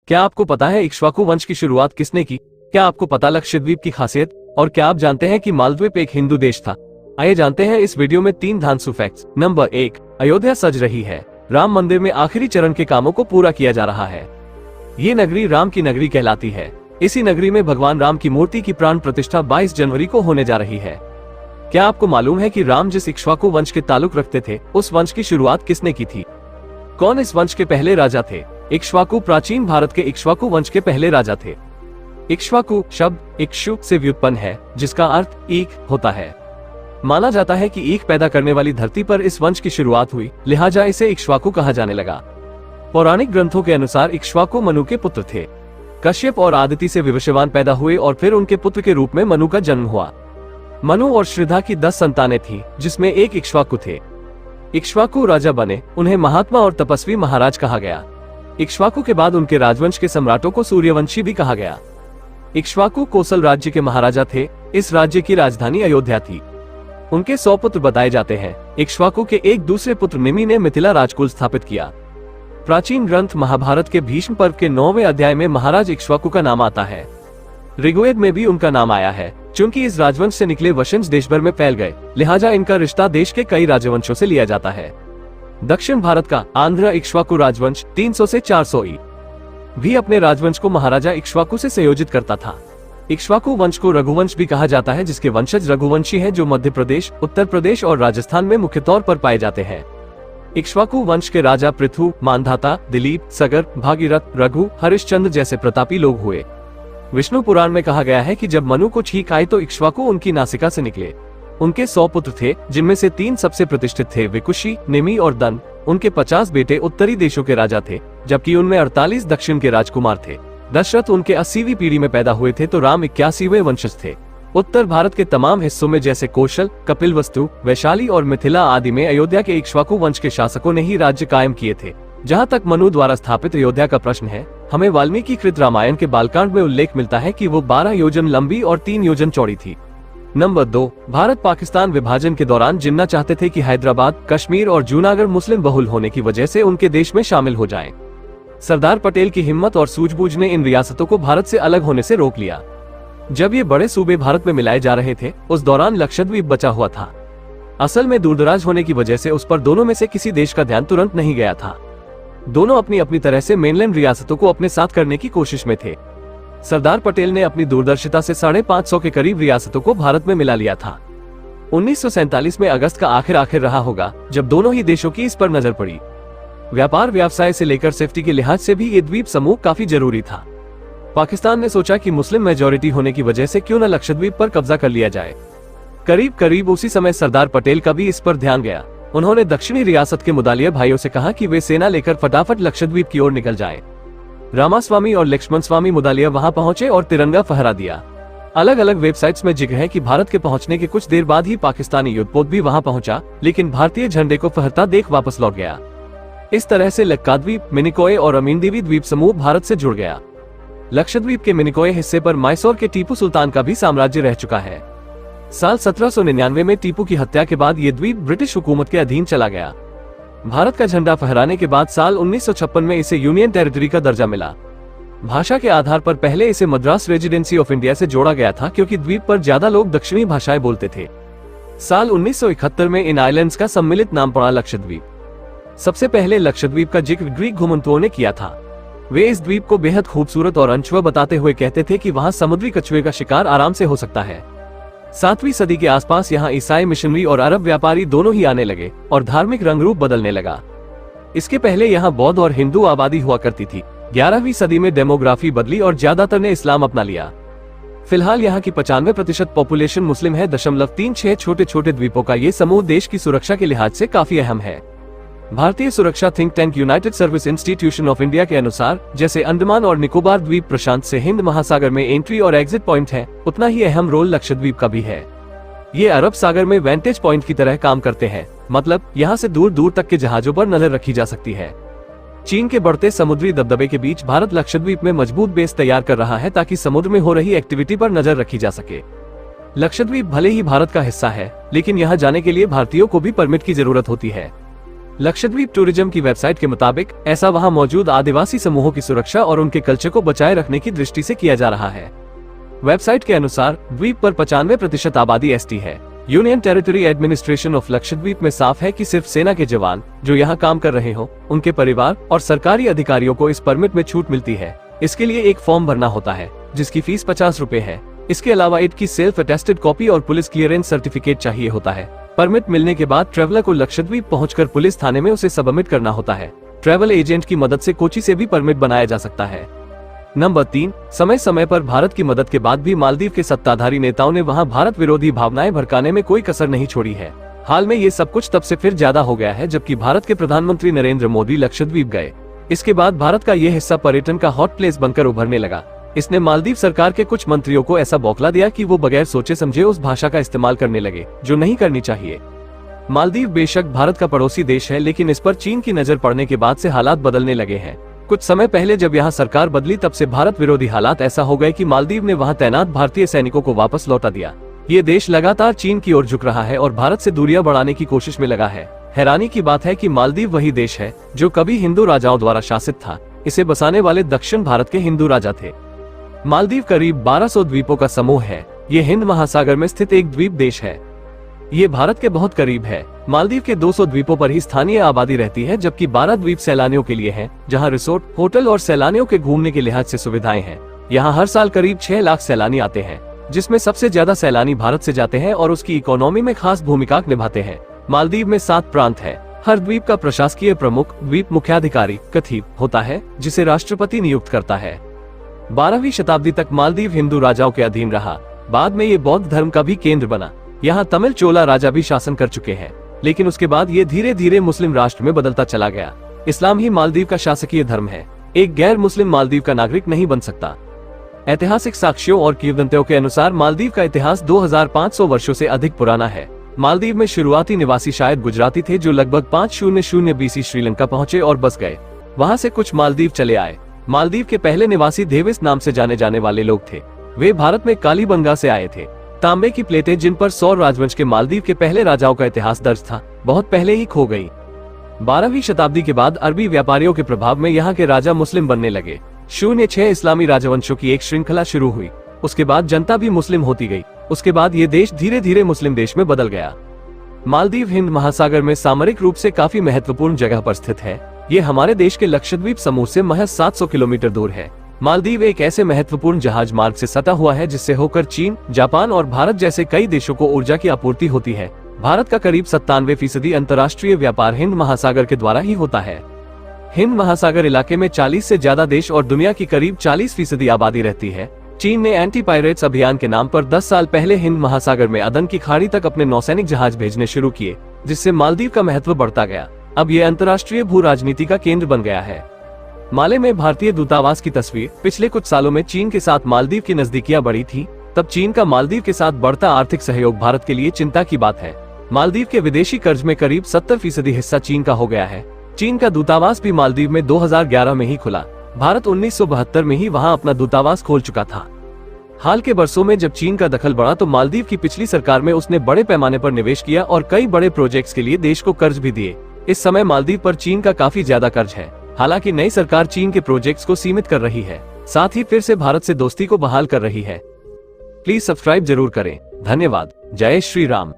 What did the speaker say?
क्या आपको पता है इक्ष्वाकु वंश की शुरुआत किसने की? क्या आपको पता लक्षद्वीप की खासियत? और क्या आप जानते हैं कि मालद्वीप एक हिंदू देश था? आइए जानते हैं इस वीडियो में 3 धांसू फैक्ट्स। नंबर 1, अयोध्या सज रही है। राम मंदिर में आखिरी चरण के कामों को पूरा किया जा रहा है। ये नगरी राम की नगरी कहलाती है। इसी नगरी में भगवान राम की मूर्ति की प्राण प्रतिष्ठा 22 जनवरी को होने जा रही है। क्या आपको मालूम है कि राम जिस इक्ष्वाकु वंश के ताल्लुक रखते थे, उस वंश की शुरुआत किसने की थी? कौन इस वंश के पहले राजा थे? इक्ष्वाकु प्राचीन भारत के इक्ष्वाकु वंश के पहले राजा थे। इक्ष्वाकु शब्द इक्ष्ु से व्युत्पन्न है, जिसका अर्थ ईख होता है। माना जाता है कि ईख पैदा करने वाली धरती पर इस वंश की शुरुआत हुई, लिहाजा इसे इक्ष्वाकु कहा जाने लगा। पौराणिक ग्रंथों के अनुसार इक्ष्वाकु मनु के पुत्र थे। कश्यप और आदिति से विवस्वान पैदा हुए और फिर उनके पुत्र के रूप में मनु का जन्म हुआ। मनु और श्रद्धा की 10 संतानें थीं, जिसमें एक इक्ष्वाकु थे। इक्ष्वाकु राजा बने, उन्हें महात्मा और तपस्वी महाराज कहा गया। इक्ष्वाकु के बाद उनके राजवंश के सम्राटों को सूर्यवंशी भी कहा गया। इक्ष्वाकु कोसल राज्य के महाराजा थे। इस राज्य की राजधानी अयोध्या थी। उनके 100 पुत्र बताए जाते हैं। इक्ष्वाकु के एक दूसरे पुत्र निमि ने मिथिला राजकुल स्थापित किया। प्राचीन ग्रंथ महाभारत के भीष्म पर्व के 9वें अध्याय में महाराज इक्ष्वाकु का नाम आता है। ऋग्वेद में भी उनका नाम आया है। चूंकि इस राजवंश से निकले वंशज देश भर में फैल गए, लिहाजा इनका रिश्ता देश के कई राजवंशों से लिया जाता है। दक्षिण भारत का आंध्र इक्ष्वाकु राजवंश 300 से 400 ई भी अपने राजवंश को महाराजा इक्ष्वाकु से संयोजित करता था। इक्ष्वाकु वंश को रघुवंश भी कहा जाता है, जिसके वंशज रघुवंशी हैं, जो मध्य प्रदेश, उत्तर प्रदेश और राजस्थान में मुख्य तौर पर पाए जाते हैं। इक्ष्वाकु वंश के राजा पृथु, मानधाता, दिलीप, सगर, भागीरथ, रघु, हरिश्चंद्र जैसे प्रतापी लोग हुए। विष्णु पुराण में कहा गया है कि जब मनु को छींक आई तो इक्ष्वाकु उनकी नासिका से निकले। उनके 100 पुत्र थे, जिनमें से 3 सबसे प्रतिष्ठित थे, विकुशी, निमि और दन। उनके 50 बेटे उत्तरी देशों के राजा थे, जबकि उनमें 48 दक्षिण के राजकुमार थे। दशरथ उनके 80वीं पीढ़ी में पैदा हुए थे, तो राम 81वें वंशज थे। उत्तर भारत के तमाम हिस्सों में जैसे कौशल, कपिलवस्तु, वैशाली और मिथिला आदि में अयोध्या के इक्ष्वाकु वंश के शासकों ने ही राज्य कायम किए थे। जहाँ तक मनु द्वारा स्थापित अयोध्या का प्रश्न है, हमें वाल्मीकि कृत रामायण के बालकांड में उल्लेख मिलता है कि वो 12 योजन लंबी और 3 योजन चौड़ी थी। नंबर 2, भारत पाकिस्तान विभाजन के दौरान जिन्ना चाहते थे कि हैदराबाद, कश्मीर और जूनागढ़ मुस्लिम बहुल होने की वजह से उनके देश में शामिल हो जाएं। सरदार पटेल की हिम्मत और सूझबूझ ने इन रियासतों को भारत से अलग होने से रोक लिया। जब ये बड़े सूबे भारत में मिलाए जा रहे थे, उस दौरान लक्षद्वीप बचा हुआ था। असल में दूरदराज होने की वजह से उस पर दोनों में से किसी देश का ध्यान तुरंत नहीं गया था। दोनों अपनी अपनी तरह से मेनलैंड रियासतों को अपने साथ करने की कोशिश में थे। सरदार पटेल ने अपनी दूरदर्शिता से 550 के करीब रियासतों को भारत में मिला लिया था। 1947 में अगस्त का आखिर रहा होगा, जब दोनों ही देशों की इस पर नजर पड़ी। व्यापार व्यवसाय से लेकर सेफ्टी के लिहाज से भी ये द्वीप समूह काफी जरूरी था। पाकिस्तान ने सोचा कि मुस्लिम मेजॉरिटी होने की वजह से क्यों न लक्षद्वीप पर कब्जा कर लिया जाए। करीब उसी समय सरदार पटेल का भी इस पर ध्यान गया। उन्होंने दक्षिणी रियासत के मुदालिया भाइयों से कहा कि वे सेना लेकर फटाफट लक्षद्वीप की ओर निकल जाएं। रामास्वामी और लक्ष्मण स्वामी मुदालिया वहां पहुंचे और तिरंगा फहरा दिया। अलग अलग वेबसाइट्स में जिक्र है कि भारत के पहुंचने के कुछ देर बाद ही पाकिस्तानी युद्धपोत भी वहां पहुंचा, लेकिन भारतीय झंडे को फहरता देख वापस लौट गया। इस तरह से लक्काद्वीप, मिनिकॉय और अमीनदीवी द्वीप समूह भारत से जुड़ गया। लक्षद्वीप के मिनिकॉय हिस्से पर मैसूर के टीपू सुल्तान का भी साम्राज्य रह चुका है। साल 1799 में टीपू की हत्या के बाद ये द्वीप ब्रिटिश हुकूमत के अधीन चला गया। भारत का झंडा फहराने के बाद साल 1956 में इसे यूनियन टेरिटरी का दर्जा मिला। भाषा के आधार पर पहले इसे मद्रास रेजिडेंसी ऑफ इंडिया से जोड़ा गया था, क्योंकि द्वीप पर ज्यादा लोग दक्षिणी भाषाएं बोलते थे। साल 1971 में इन आइलैंड्स का सम्मिलित नाम पड़ा लक्षद्वीप। सबसे पहले लक्षद्वीप का जिक्र ग्रीक घुमंतुओं ने किया था। वे इस द्वीप को बेहद खूबसूरत और अनछुआ बताते हुए कहते थे कि वहाँ समुद्री कछुए का शिकार आराम से हो सकता है। 7वीं सदी के आसपास यहाँ ईसाई मिशनरी और अरब व्यापारी दोनों ही आने लगे और धार्मिक रंग रूप बदलने लगा। इसके पहले यहाँ बौद्ध और हिंदू आबादी हुआ करती थी। 11वीं सदी में डेमोग्राफी बदली और ज्यादातर ने इस्लाम अपना लिया। फिलहाल यहाँ की 95% पॉपुलेशन मुस्लिम है। 0.36 छोटे छोटे द्वीपों का ये समूह देश की सुरक्षा के लिहाज से काफी अहम है। भारतीय सुरक्षा think tank United service institution of India के अनुसार जैसे अंडमान और निकोबार द्वीप प्रशांत से हिंद महासागर में एंट्री और एग्जिट पॉइंट है, उतना ही अहम रोल लक्षद्वीप का भी है। ये अरब सागर में वेंटेज पॉइंट की तरह काम करते हैं, मतलब यहाँ से दूर दूर तक के जहाजों पर नजर रखी जा सकती है। चीन के बढ़ते समुद्री दबदबे के बीच भारत लक्षद्वीप में मजबूत बेस तैयार कर रहा है, ताकि समुद्र में हो रही एक्टिविटी पर नजर रखी जा सके। लक्षद्वीप भले ही भारत का हिस्सा है, लेकिन यहाँ जाने के लिए भारतीयों को भी परमिट की जरूरत होती है। लक्षद्वीप टूरिज्म की वेबसाइट के मुताबिक ऐसा वहां मौजूद आदिवासी समूहों की सुरक्षा और उनके कल्चर को बचाए रखने की दृष्टि से किया जा रहा है। वेबसाइट के अनुसार द्वीप पर 95% आबादी एसटी है। Union territory administration of Lakshadweep में साफ है कि सिर्फ सेना के जवान जो यहाँ काम कर रहे हो, उनके परिवार और सरकारी अधिकारियों को इस परमिट में छूट मिलती है। इसके लिए एक फॉर्म भरना होता है जिसकी फीस 50 रुपए है। इसके अलावा इट की सेल्फ अटेस्टेड कॉपी और पुलिस क्लियरेंस सर्टिफिकेट चाहिए होता है। परमिट मिलने के बाद ट्रेवलर को लक्षद्वीप पहुंचकर पुलिस थाने में उसे सबमिट करना होता है। ट्रैवल एजेंट की मदद से कोची से भी परमिट बनाया जा सकता है। नंबर 3, समय समय पर भारत की मदद के बाद भी मालदीव के सत्ताधारी नेताओं ने वहां भारत विरोधी भावनाएं भड़काने में कोई कसर नहीं छोड़ी है। हाल में ये सब कुछ तब से फिर ज्यादा हो गया है जबकि भारत के प्रधानमंत्री नरेंद्र मोदी लक्षद्वीप गए। इसके बाद भारत का ये हिस्सा पर्यटन का हॉट प्लेस बनकर उभरने लगा। इसने मालदीव सरकार के कुछ मंत्रियों को ऐसा बौखला दिया कि वो बगैर सोचे समझे उस भाषा का इस्तेमाल करने लगे जो नहीं करनी चाहिए। मालदीव बेशक भारत का पड़ोसी देश है, लेकिन इस पर चीन की नजर पड़ने के बाद से हालात बदलने लगे हैं। कुछ समय पहले जब यहाँ सरकार बदली तब से भारत विरोधी हालात ऐसा हो गए कि मालदीव ने वहाँ तैनात भारतीय सैनिकों को वापस लौटा दिया। ये देश लगातार चीन की ओर झुक रहा है और भारत से दूरियां बढ़ाने की कोशिश में लगा है। हैरानी की बात है कि मालदीव वही देश है जो कभी हिंदू राजाओं द्वारा शासित था। इसे बसाने वाले दक्षिण भारत के हिंदू राजा थे। मालदीव करीब 1200 द्वीपों का समूह है। ये हिंद महासागर में स्थित एक द्वीप देश है। ये भारत के बहुत करीब है। मालदीव के 200 द्वीपों पर ही स्थानीय आबादी रहती है, जबकि 12 द्वीप सैलानियों के लिए हैं, जहां रिसोर्ट, होटल और सैलानियों के घूमने के लिहाज से सुविधाएं हैं। यहाँ हर साल करीब 6 लाख सैलानी आते हैं, जिसमें सबसे ज्यादा सैलानी भारत से जाते हैं और उसकी इकोनॉमी में खास भूमिका निभाते हैं। मालदीव में 7 प्रांत है। हर द्वीप का प्रशासकीय प्रमुख द्वीप मुख्याधिकारी कथीब होता है, जिसे राष्ट्रपति नियुक्त करता है। 12वीं शताब्दी तक मालदीव हिंदू राजाओं के अधीन रहा। बाद में ये बौद्ध धर्म का भी केंद्र बना। यहाँ तमिल चोला राजा भी शासन कर चुके हैं, लेकिन उसके बाद ये धीरे धीरे मुस्लिम राष्ट्र में बदलता चला गया। इस्लाम ही मालदीव का शासकीय धर्म है। एक गैर मुस्लिम मालदीव का नागरिक नहीं बन सकता। ऐतिहासिक साक्ष्यों और किंवदंतियों के अनुसार मालदीव का इतिहास 2500 वर्षों से अधिक पुराना है। मालदीव में शुरुआती निवासी शायद गुजराती थे, जो लगभग 500 BC श्रीलंका पहुंचे और बस गए। वहां से कुछ मालदीव चले आए। मालदीव के पहले निवासी देविस नाम से जाने जाने वाले लोग थे। वे भारत में कालीबंगा से आए थे। तांबे की प्लेटें जिन पर सौर राजवंश के मालदीव के पहले राजाओं का इतिहास दर्ज था, बहुत पहले ही खो गई। 12वीं शताब्दी के बाद अरबी व्यापारियों के प्रभाव में यहाँ के राजा मुस्लिम बनने लगे। 06 इस्लामी राजवंशों की एक श्रृंखला शुरू हुई। उसके बाद जनता भी मुस्लिम होती गई। उसके बाद ये देश धीरे धीरे मुस्लिम देश में बदल गया। मालदीव हिंद महासागर में सामरिक रूप से काफी महत्वपूर्ण जगह पर स्थित है। ये हमारे देश के लक्षद्वीप समूह से महज 700 किलोमीटर दूर है। मालदीव एक ऐसे महत्वपूर्ण जहाज मार्ग से सटा हुआ है जिससे होकर चीन, जापान और भारत जैसे कई देशों को ऊर्जा की आपूर्ति होती है। भारत का करीब 97% अंतर्राष्ट्रीय व्यापार हिंद महासागर के द्वारा ही होता है। हिंद महासागर इलाके में 40 से ज्यादा देश और दुनिया की करीब 40% आबादी रहती है। चीन ने एंटी पायरेट्स अभियान के नाम पर 10 साल पहले हिंद महासागर में अदन की खाड़ी तक अपने नौसैनिक जहाज भेजने शुरू किए, जिससे मालदीव का महत्व बढ़ता गया। अब ये अंतर्राष्ट्रीय भू राजनीति का केंद्र बन गया है। माले में भारतीय दूतावास की तस्वीर। पिछले कुछ सालों में चीन के साथ मालदीव की नजदीकियां बढ़ी थी। तब चीन का मालदीव के साथ बढ़ता आर्थिक सहयोग भारत के लिए चिंता की बात है। मालदीव के विदेशी कर्ज में करीब 70% हिस्सा चीन का हो गया है। चीन का दूतावास भी मालदीव में 2011 में ही खुला। भारत 1972 में ही वहाँ अपना दूतावास खोल चुका था। हाल के वर्षों में जब चीन का दखल बढ़ा तो मालदीव की पिछली सरकार में उसने बड़े पैमाने पर निवेश किया और कई बड़े प्रोजेक्ट्स के लिए देश को कर्ज भी दिए। इस समय मालदीव पर चीन का काफी ज्यादा कर्ज है। हालांकि नई सरकार चीन के प्रोजेक्ट्स को सीमित कर रही है, साथ ही फिर से भारत से दोस्ती को बहाल कर रही है। प्लीज सब्सक्राइब जरूर करें। धन्यवाद। जय श्री राम।